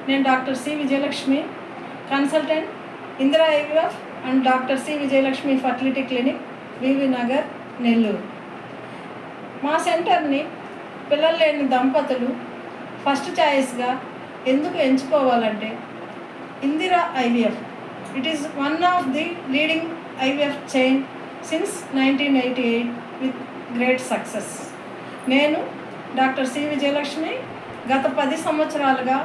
నేను doctor C Vijayalakshmi, consultant, Indira IVF and doctor C Vijayalakshmi fertility clinic, VV Nagar, Nellore. మా సెంటర్ని పిల్లలు లేని దంపతులు ఫస్ట్ చాయిస్గా ఎందుకు ఎంచుకోవాలంటే, Indira IVF it is one of the leading IVF chain since 1988 with great success. నేను డాక్టర్ సి విజయలక్ష్మి గత 10 సంవత్సరాలుగా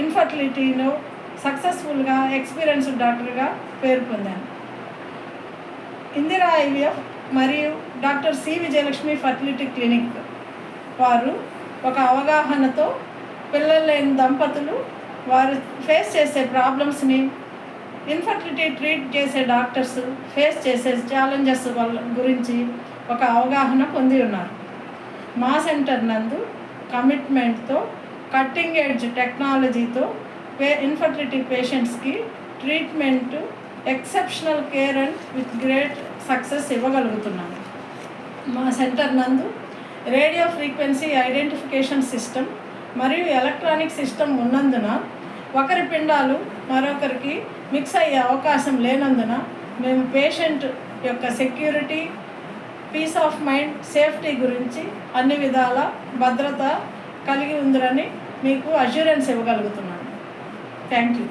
ఇన్ఫర్టిలిటీలో సక్సెస్ఫుల్గా ఎక్స్పీరియన్స్డ్ డాక్టర్గా పేరు పొందాను. ఇందిరా ఐవీఎఫ్ మరియు doctor C Vijayalakshmi fertility clinic వారు ఒక అవగాహనతో పిల్లలు లేని దంపతులు వారు ఫేస్ చేసే ప్రాబ్లమ్స్ని, ఇన్ఫర్టిలిటీ ట్రీట్ చేసే డాక్టర్స్ ఫేస్ చేసే ఛాలెంజెస్ వాళ్ళ గురించి ఒక అవగాహన పొంది ఉన్నారు. మా సెంటర్ నందు కమిట్మెంట్తో, కట్టింగ్ ఎడ్జ్ టెక్నాలజీతో ఇన్ఫర్టిలిటీ పేషెంట్స్కి treatment, exceptional care and with great success ఇవ్వగలుగుతున్నాము. మా సెంటర్ నందు రేడియో ఫ్రీక్వెన్సీ ఐడెంటిఫికేషన్ సిస్టమ్ మరియు ఎలక్ట్రానిక్ సిస్టమ్ ఉన్నందున ఒకరి పిండాలు మరొకరికి మిక్స్ అయ్యే అవకాశం లేనందున మేము పేషెంట్ యొక్క security, peace of mind, safety గురించి అన్ని విధాల భద్రత కలిగి ఉందని మీకు అష్యూరెన్స్ ఇవ్వగలుగుతున్నాను. Thank you.